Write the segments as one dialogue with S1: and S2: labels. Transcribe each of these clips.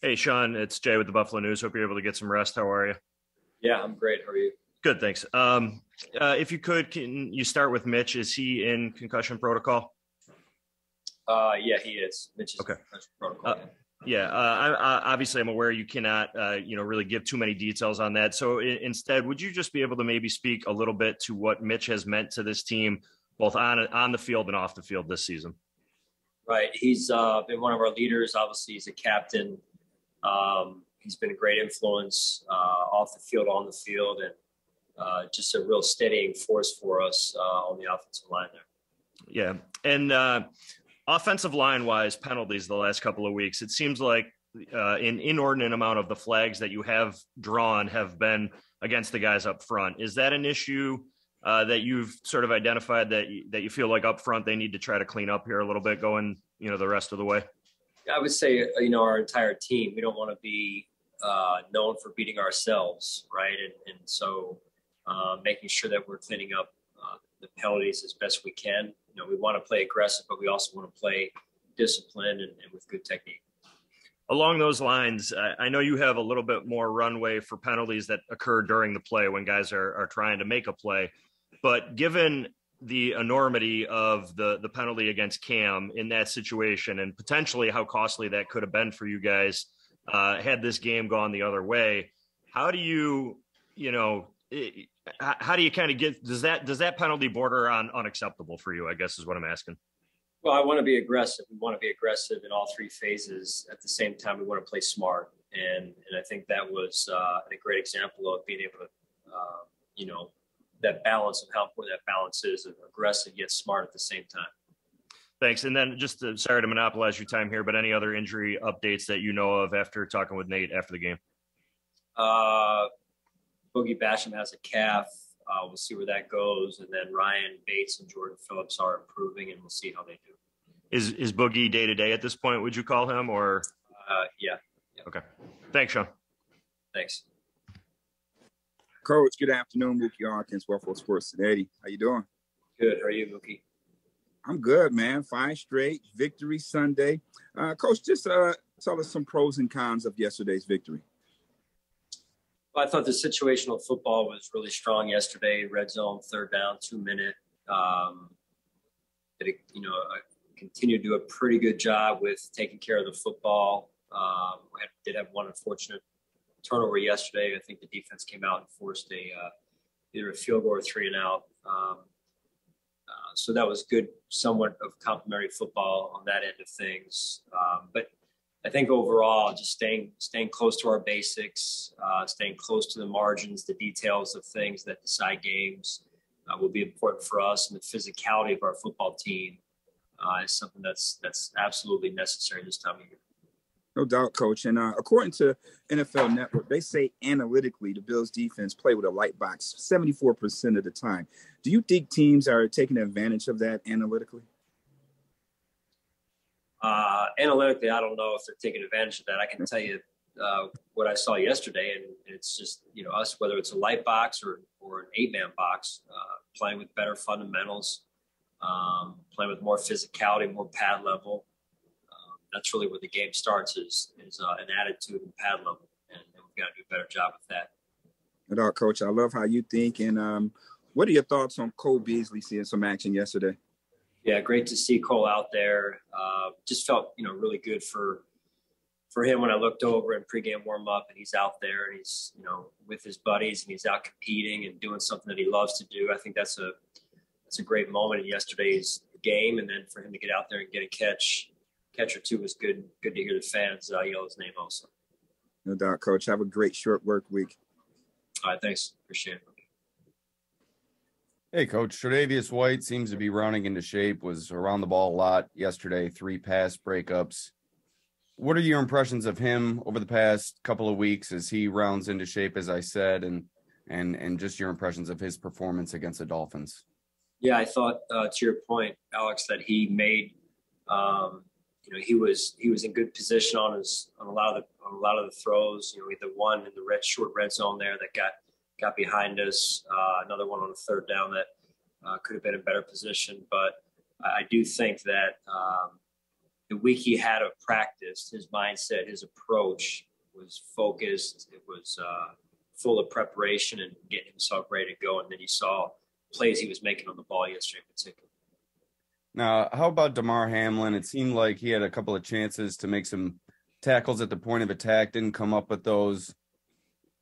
S1: Hey, Sean, it's Jay with the Buffalo News. Hope you're able to get some rest. How are you?
S2: Yeah, I'm great. How are you?
S1: Good, thanks. If you could, can you start with Mitch? Is he in concussion protocol?
S2: Yeah, he is. Mitch is
S1: Okay.
S2: protocol.
S1: Uh, yeah, obviously I'm aware you cannot, really give too many details on that. So instead, would you just be able to maybe speak a little bit to what Mitch has meant to this team, both on the field and off the field this season?
S2: Right. He's been one of our leaders. Obviously, he's a captain. He's been a great influence off the field, on the field, and just a real steadying force for us on the offensive line there.
S1: Yeah, and offensive line wise, penalties the last couple of weeks. It seems like an inordinate amount of the flags that you have drawn have been against the guys up front. Is that an issue that you've sort of identified that you feel like up front they need to try to clean up here a little bit going, the rest of the way?
S2: I would say, our entire team, we don't want to be known for beating ourselves, right? And so making sure that we're cleaning up the penalties as best we can. We want to play aggressive, but we also want to play disciplined and with good technique.
S1: Along those lines, I know you have a little bit more runway for penalties that occur during the play when guys are trying to make a play. But given the enormity of the penalty against Cam in that situation and potentially how costly that could have been for you guys had this game gone the other way, how do you, how do you kind of does that penalty border on unacceptable for you, I guess is what I'm asking.
S2: Well, I want to be aggressive. We want to be aggressive in all three phases. At the same time, we want to play smart. And I think that was a great example of being able to, that balance of how important that balance is of aggressive yet smart at the same time.
S1: Thanks. And then just sorry to monopolize your time here, but any other injury updates that you know of after talking with Nate after the game?
S2: Boogie Basham has a calf. We'll see where that goes. And then Ryan Bates and Jordan Phillips are improving, and we'll see how they do.
S1: Is Boogie day-to-day at this point, would you call him? Or
S2: Yeah.
S1: Okay. Thanks, Sean.
S2: Thanks.
S3: Coach, good afternoon. Mookie Hawkins, Buffalo Sports Today. How you doing?
S2: Good. How are you, Mookie?
S3: I'm good, man. 5 straight. Victory Sunday. Coach, just tell us some pros and cons of yesterday's victory.
S2: Well, I thought the situational football was really strong yesterday. Red zone, third down, 2-minute. Continued to do a pretty good job with taking care of the football. We did have one unfortunate turnover yesterday. I think the defense came out and forced either a field goal or 3 and out. So that was good, somewhat of complimentary football on that end of things. But I think overall, just staying close to our basics, staying close to the margins, the details of things that decide games will be important for us. And the physicality of our football team is something that's absolutely necessary this time of year.
S3: No doubt, Coach. And according to NFL Network, they say analytically the Bills defense play with a light box 74% of the time. Do you think teams are taking advantage of that analytically?
S2: Analytically, I don't know if they're taking advantage of that. I can tell you what I saw yesterday, and it's just, us, whether it's a light box or an 8-man box, playing with better fundamentals, playing with more physicality, more pad level. That's really where the game starts is an attitude and pad level, and we've got to do a better job with that.
S3: No doubt, Coach. I love how you think. And what are your thoughts on Cole Beasley seeing some action yesterday?
S2: Yeah, great to see Cole out there. Just felt, really good for him when I looked over in pregame warm-up, and he's out there and he's, with his buddies, and he's out competing and doing something that he loves to do. I think that's a great moment in yesterday's game, and then for him to get out there and get a catch or two was good. Good to hear the fans yell his name also.
S3: No doubt, Coach. Have a great short work week.
S2: All right, thanks. Appreciate it.
S4: Hey, Coach. Tre'Davious White seems to be rounding into shape, was around the ball a lot yesterday, 3 pass breakups. What are your impressions of him over the past couple of weeks as he rounds into shape, as I said, and just your impressions of his performance against the Dolphins?
S2: Yeah, I thought, to your point, Alex, that he made he was in good position on a lot of the throws. We had the one in the short red zone there that got behind us. Another one on the third down that could have been in better position. But I do think that the week he had of practice, his mindset, his approach was focused. It was full of preparation and getting himself ready to go. And then you saw plays he was making on the ball yesterday in particular.
S4: Now, how about Damar Hamlin? It seemed like he had a couple of chances to make some tackles at the point of attack, didn't come up with those.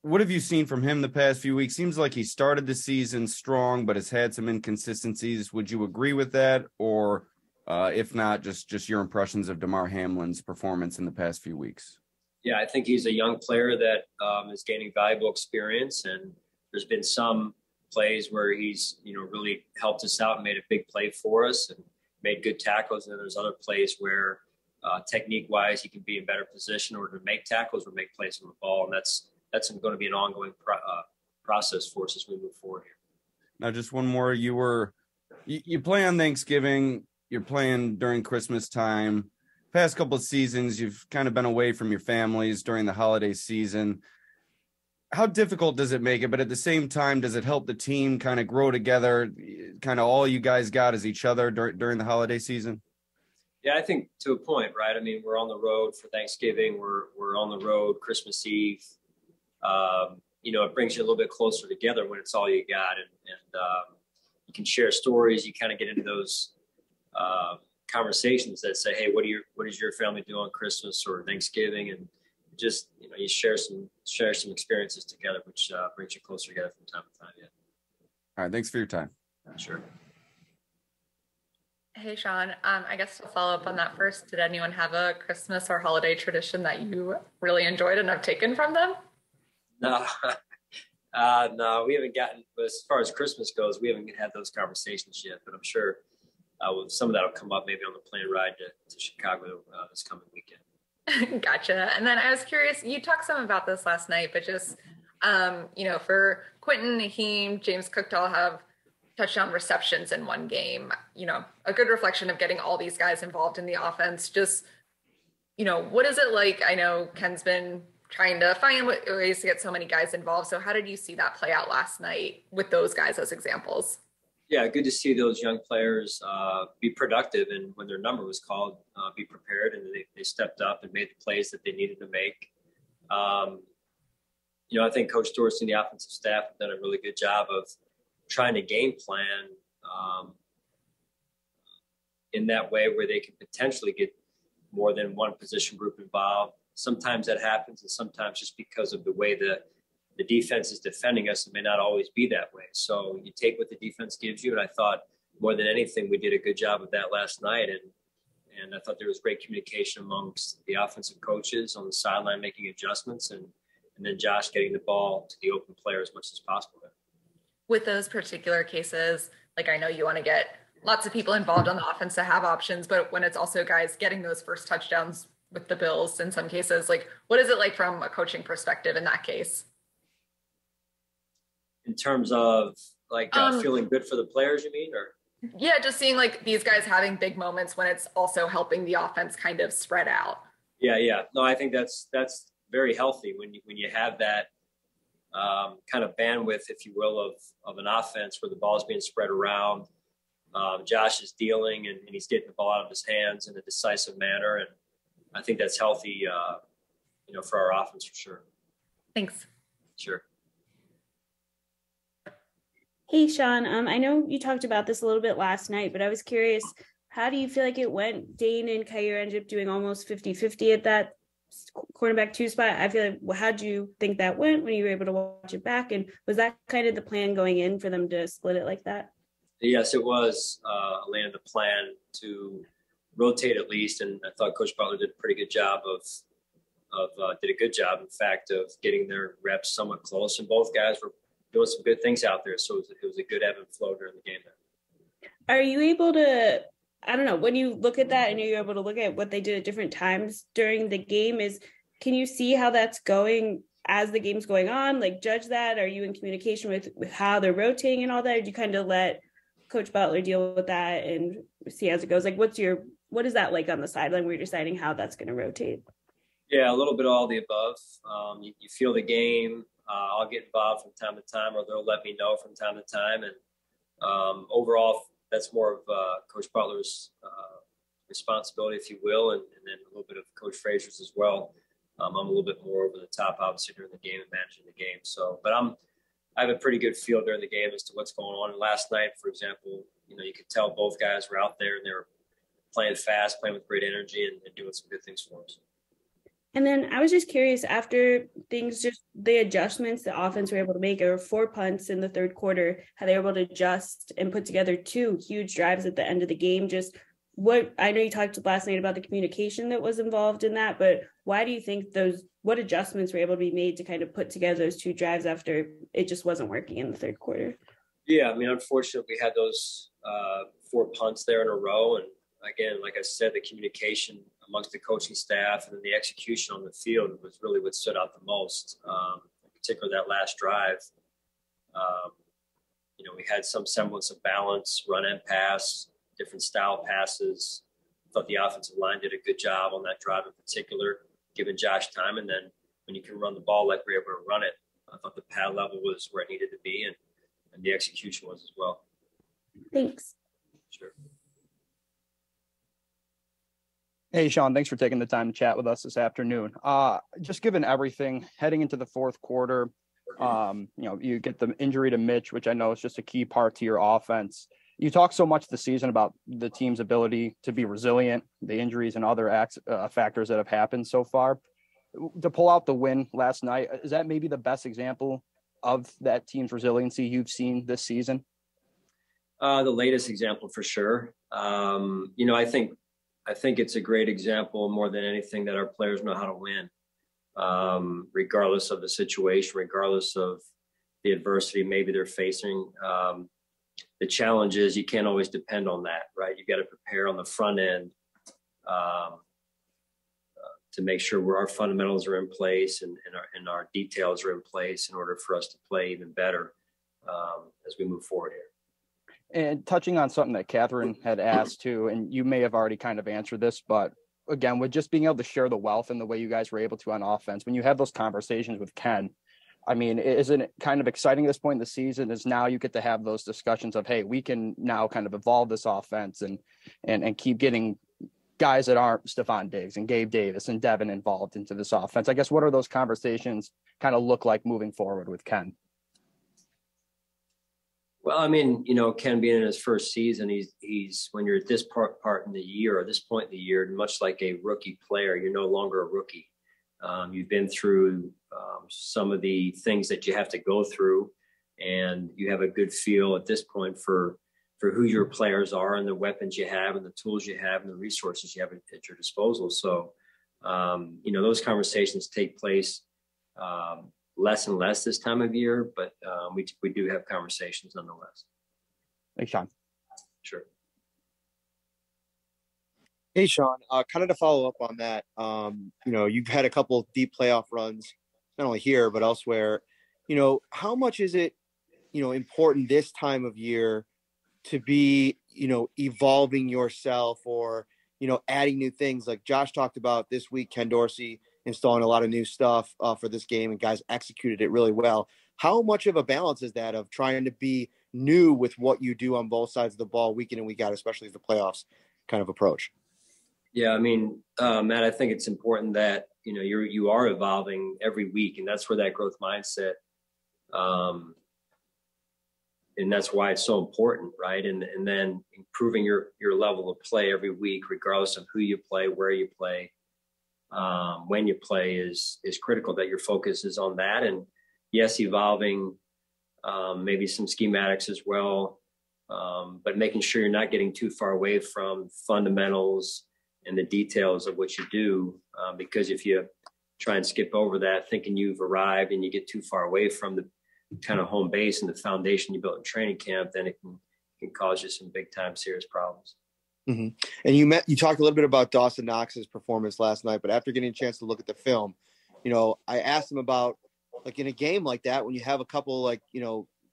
S4: What have you seen from him the past few weeks? Seems like he started the season strong, but has had some inconsistencies. Would you agree with that? Or if not, just your impressions of Damar Hamlin's performance in the past few weeks?
S2: Yeah, I think he's a young player that is gaining valuable experience. And there's been some plays where he's, really helped us out and made a big play for us and made good tackles. And then there's other plays where technique-wise he can be in better position or to make tackles or make plays on the ball. And that's going to be an ongoing process for us as we move forward here.
S4: Now, just one more. You play on Thanksgiving. You're playing during Christmas time. Past couple of seasons, you've kind of been away from your families during the holiday season. How difficult does it make it? But at the same time, does it help the team kind of grow together? Kind of all you guys got is each other during the holiday season?
S2: Yeah, I think to a point, right? I mean, we're on the road for Thanksgiving. We're on the road Christmas Eve. It brings you a little bit closer together when it's all you got, and you can share stories. You kind of get into those conversations that say, "Hey, what does your family do on Christmas or Thanksgiving?" And just you share some experiences together, which brings you closer together from time to time. Yeah.
S4: All right, thanks for your time.
S2: Sure.
S5: Hey, Sean. I guess to follow up on that first, did anyone have a Christmas or holiday tradition that you really enjoyed and have taken from them?
S2: No, no, we haven't gotten. But as far as Christmas goes, we haven't had those conversations yet. But I'm sure some of that will come up maybe on the plane ride to Chicago this coming weekend.
S5: Gotcha. And then I was curious. You talked some about this last night, but just for Quentin, Naheem, James Cook to all have touchdown receptions in one game. A good reflection of getting all these guys involved in the offense. Just what is it like? I know Ken's been trying to find ways to get so many guys involved. So how did you see that play out last night with those guys as examples?
S2: Yeah, good to see those young players be productive, and when their number was called, be prepared, and they stepped up and made the plays that they needed to make. I think Coach Dorsey and the offensive staff have done a really good job of trying to game plan in that way where they can potentially get more than one position group involved. Sometimes that happens, and sometimes just because of the way the defense is defending us, it may not always be that way. So you take what the defense gives you, and I thought more than anything, we did a good job of that last night. And I thought there was great communication amongst the offensive coaches on the sideline making adjustments, and then Josh getting the ball to the open player as much as possible.
S5: With those particular cases, like I know you want to get lots of people involved on the offense to have options, but when it's also guys getting those first touchdowns with the Bills in some cases, like what is it like from a coaching perspective in that case?
S2: In terms of feeling good for the players, you mean? Or
S5: yeah, just seeing like these guys having big moments when it's also helping the offense kind of spread out.
S2: Yeah. No, I think that's very healthy when you have that kind of bandwidth, if you will, of an offense where the ball is being spread around. Josh is dealing and he's getting the ball out of his hands in a decisive manner, and I think that's healthy, for our offense for sure.
S5: Thanks.
S2: Sure.
S6: Hey, Sean, I know you talked about this a little bit last night, but I was curious, how do you feel like it went? Dane and Poyer ended up doing almost 50-50 at that cornerback 2 spot. I feel like, how did you think that went when you were able to watch it back? And was that kind of the plan going in for them to split it like that?
S2: Yes, it was, Atlanta, the plan to rotate at least. And I thought Coach Butler did a pretty good job did a good job, in fact, of getting their reps somewhat close. And both guys were doing some good things out there. So it was a good ebb and flow during the game there.
S6: Are you able to, I don't know, when you look at that and you're able to look at what they did at different times during the game, can you see how that's going as the game's going on? Like, judge that? Are you in communication with how they're rotating and all that? Or do you kind of let Coach Butler deal with that and see as it goes? Like, what is that like on the sideline where you're deciding how that's going to rotate?
S2: Yeah, a little bit of all the above. You feel the game. I'll get involved from time to time, or they'll let me know from time to time. And overall, that's more of Coach Butler's responsibility, if you will, and then a little bit of Coach Frazier's as well. I'm a little bit more over the top, obviously, during the game and managing the game. So, but I have a pretty good feel during the game as to what's going on. And last night, for example, you could tell both guys were out there and they were playing fast, playing with great energy, and doing some good things for us.
S6: And then I was just curious, after the adjustments the offense were able to make, there were 4 punts in the third quarter, how they were able to adjust and put together 2 huge drives at the end of the game. Just I know you talked last night about the communication that was involved in that, but why do you think what adjustments were able to be made to kind of put together those 2 drives after it just wasn't working in the third quarter?
S2: Yeah, I mean, unfortunately, we had those 4 punts there in a row. And again, like I said, the communication amongst the coaching staff and then the execution on the field was really what stood out the most, in particular that last drive. We had some semblance of balance, run and pass, different style passes. I thought the offensive line did a good job on that drive in particular, giving Josh time. And then when you can run the ball like we were able to run it, I thought the pad level was where it needed to be, and the execution was as well.
S6: Thanks.
S2: Sure.
S7: Hey, Sean, thanks for taking the time to chat with us this afternoon. Just given everything heading into the fourth quarter, you get the injury to Mitch, which I know is just a key part to your offense. You talk so much this season about the team's ability to be resilient, the injuries and other factors that have happened so far. To pull out the win last night, is that maybe the best example of that team's resiliency you've seen this season?
S2: The latest example for sure. I think it's a great example more than anything that our players know how to win, regardless of the situation, regardless of the adversity maybe they're facing. The challenge is you can't always depend on that, right? You got to prepare on the front end to make sure our fundamentals are in place and our details are in place in order for us to play even better as we move forward here.
S7: And touching on something that Catherine had asked too, and you may have already kind of answered this, but again, with just being able to share the wealth and the way you guys were able to on offense, when you have those conversations with Ken, I mean, isn't it kind of exciting at this point in the season is now you get to have those discussions of, hey, we can now kind of evolve this offense and keep getting guys that aren't Stephon Diggs and Gabe Davis and Devin involved into this offense. I guess, what are those conversations kind of look like moving forward with Ken?
S2: Well, I mean, Ken being in his first season, he's when you're at this part in the year or this point in the year, much like a rookie player, you're no longer a rookie. You've been through some of the things that you have to go through, and you have a good feel at this point for who your players are and the weapons you have and the tools you have and the resources you have at your disposal. So, those conversations take place less and less this time of year, but we do have conversations nonetheless.
S7: Thanks, Sean.
S2: Sure.
S8: Hey, Sean, kind of to follow up on that, you've had a couple of deep playoff runs, not only here, but elsewhere. How much is it, important this time of year to be, evolving yourself or, adding new things? Like Josh talked about this week, Ken Dorsey installing a lot of new stuff for this game, and guys executed it really well. How much of a balance is that of trying to be new with what you do on both sides of the ball week in and week out, especially as the playoffs kind of approach?
S2: Yeah, I mean, Matt, I think it's important that, you are evolving every week, and that's where that growth mindset, and that's why it's so important, right? And then improving your level of play every week, regardless of who you play, where you play, when you play is critical that your focus is on that. And yes, evolving maybe some schematics as well, but making sure you're not getting too far away from fundamentals and the details of what you do, because if you try and skip over that thinking you've arrived and you get too far away from the kind of home base and the foundation you built in training camp, then it can cause you some big time serious problems.
S8: Mm-hmm. And you talked a little bit about Dawson Knox's performance last night, but after getting a chance to look at the film, I asked him about, like, in a game like that, when you have a couple,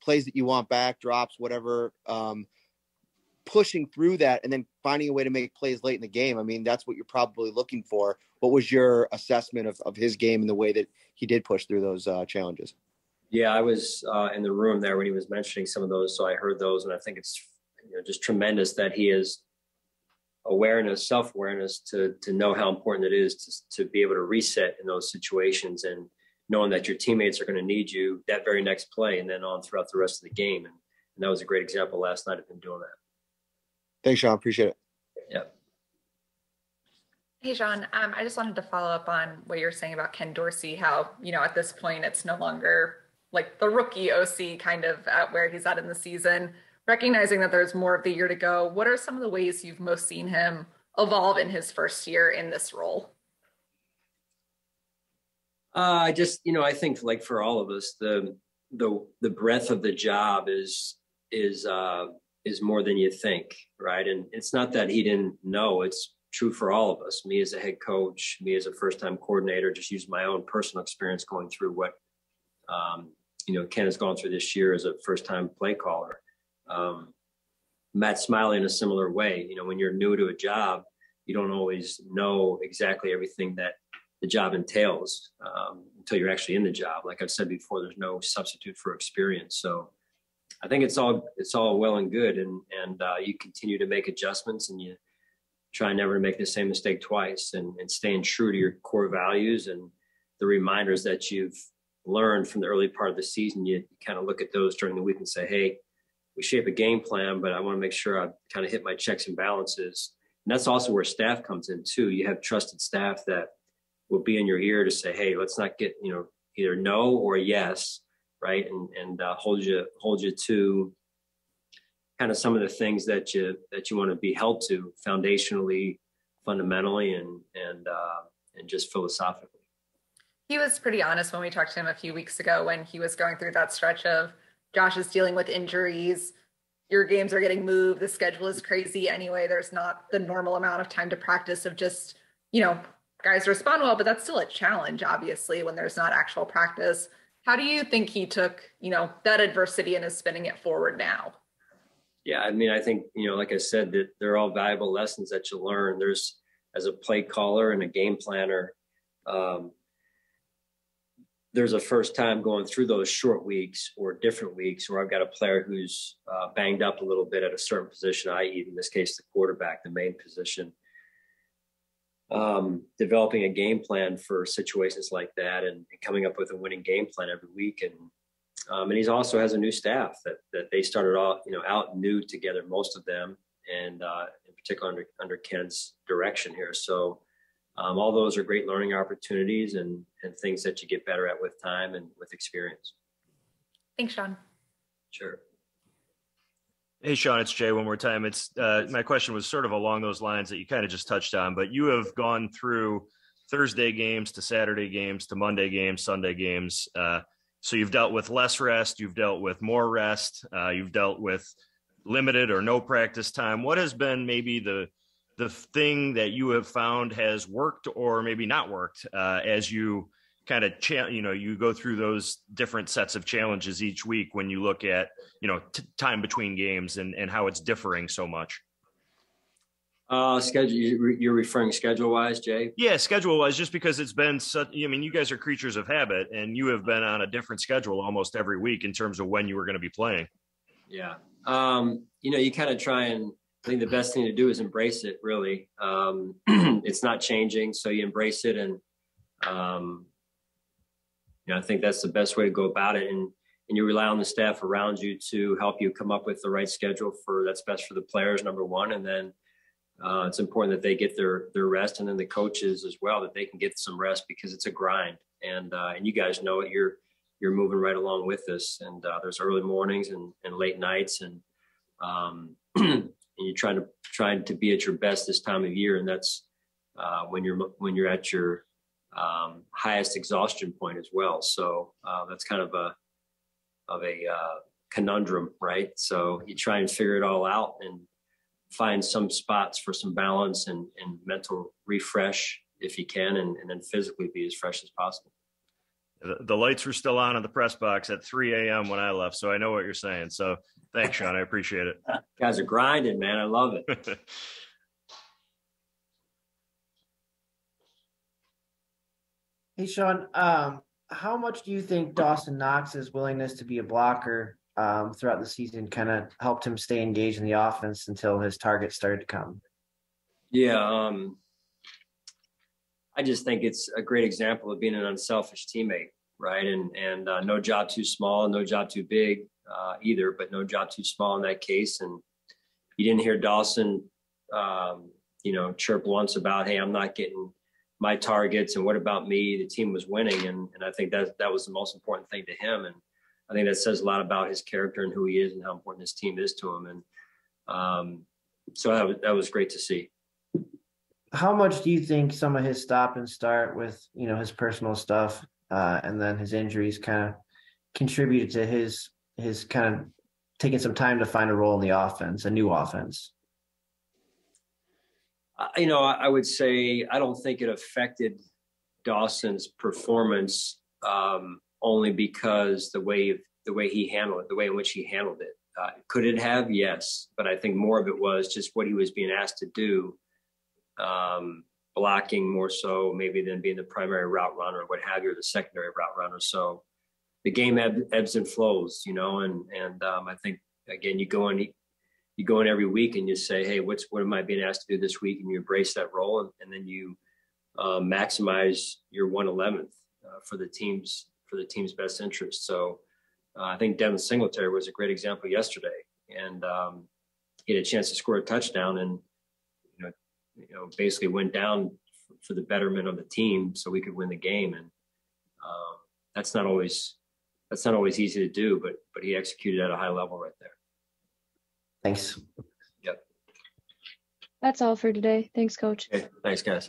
S8: plays that you want back, drops, whatever, pushing through that and then finding a way to make plays late in the game. I mean, that's what you're probably looking for. What was your assessment of his game and the way that he did push through those challenges?
S2: Yeah, I was in the room there when he was mentioning some of those, so I heard those, and I think it's just tremendous that he has awareness, self-awareness to know how important it is to be able to reset in those situations, and knowing that your teammates are going to need you that very next play and then on throughout the rest of the game. And that was a great example last night of him doing that.
S8: Thanks, Sean. Appreciate it.
S2: Yeah.
S5: Hey, Sean, I just wanted to follow up on what you're saying about Ken Dorsey, how, at this point, it's no longer like the rookie OC kind of at where he's at in the season, recognizing that there's more of the year to go. What are some of the ways you've most seen him evolve in his first year in this role?
S2: I think like for all of us, the breadth of the job is more than you think, right? And it's not that he didn't know. It's true for all of us. Me as a head coach, me as a first-time coordinator, just use my own personal experience going through what Ken has gone through this year as a first-time play caller. Matt Smiley in a similar way. When you're new to a job, you don't always know exactly everything that the job entails until you're actually in the job. Like I've said before, there's no substitute for experience. So I think it's all well and good, and you continue to make adjustments, and you try never to make the same mistake twice, and staying true to your core values and the reminders that you've learned from the early part of the season. You kind of look at those during the week and say, hey, we shape a game plan, but I want to make sure I kind of hit my checks and balances. And that's also where staff comes in too. You have trusted staff that will be in your ear to say, hey, let's not get, either no or yes, right? And hold you to kind of some of the things that you want to be held to foundationally, fundamentally, and just philosophically.
S5: He was pretty honest when we talked to him a few weeks ago when he was going through that stretch of Josh is dealing with injuries, your games are getting moved, the schedule is crazy anyway, there's not the normal amount of time to practice of just, guys respond well, but that's still a challenge, obviously, when there's not actual practice. How do you think he took, that adversity and is spinning it forward now?
S2: Yeah, I think, like I said, that they're all valuable lessons that you learn. There's, as a play caller and a game planner, there's a first time going through those short weeks or different weeks where I've got a player who's banged up a little bit at a certain position, i.e., in this case, the quarterback, the main position. Developing a game plan for situations like that and coming up with a winning game plan every week. And he also has a new staff that they started off, out new together, most of them, and in particular under Ken's direction here. So all those are great learning opportunities and things that you get better at with time and with experience.
S5: Thanks, Sean.
S2: Sure.
S1: Hey, Sean, it's Jay one more time. It's my question was sort of along those lines that you kind of just touched on, but you have gone through Thursday games to Saturday games to Monday games, Sunday games. So you've dealt with less rest, you've dealt with more rest, you've dealt with limited or no practice time. What has been maybe the thing that you have found has worked or maybe not worked as you kind of, you go through those different sets of challenges each week when you look at, time between games and how it's differing so much?
S2: Schedule, you're referring schedule wise, Jay? Yeah,
S1: schedule wise, just because it's been such, you guys are creatures of habit and you have been on a different schedule almost every week in terms of when you were going to be playing.
S2: Yeah. You kind of try and, I think the best thing to do is embrace it, really. It's not changing, so you embrace it. And, I think that's the best way to go about it. And you rely on the staff around you to help you come up with the right schedule that's best for the players, number one. And then it's important that they get their rest, and then the coaches as well, that they can get some rest, because it's a grind. And you guys know it. You're moving right along with this. And there's early mornings and late nights, and you're trying to be at your best this time of year, and that's when you're at your highest exhaustion point as well. So that's kind of a conundrum, right? So you try and figure it all out and find some spots for some balance and mental refresh if you can, and then physically be as fresh as possible.
S1: The lights were still on in the press box at 3 a.m. when I left, so I know what you're saying. So thanks, Sean. I appreciate it.
S2: Guys are grinding, man. I love it.
S9: Hey, Sean, how much do you think Dawson Knox's willingness to be a blocker throughout the season kind of helped him stay engaged in the offense until his targets started to come?
S2: Yeah, I just think it's a great example of being an unselfish teammate, right? And no job too small, no job too big either, but no job too small in that case. And you didn't hear Dawson, chirp once about, hey, I'm not getting my targets, and what about me? The team was winning, and I think that was the most important thing to him. And I think that says a lot about his character and who he is and how important this team is to him. And so that was great to see.
S9: How much do you think some of his stop and start with, his personal stuff and then his injuries kind of contributed to his kind of taking some time to find a role in the offense, a new offense?
S2: I would say I don't think it affected Dawson's performance only because the way he handled it, the way in which he handled it. Could it have? Yes. But I think more of it was just what he was being asked to do, blocking more so maybe than being the primary route runner or what have you, or the secondary route runner. So the game ebbs and flows, and I think, again, you go in every week and you say, hey, what am I being asked to do this week? And you embrace that role, and then you maximize your 1/11th for the team's best interest. So I think Devin Singletary was a great example yesterday, and he had a chance to score a touchdown, and basically went down for the betterment of the team so we could win the game. And that's not always easy to do, but he executed at a high level right there.
S9: Thanks.
S2: Yep.
S10: That's all for today. Thanks, Coach.
S2: Okay. Thanks, guys.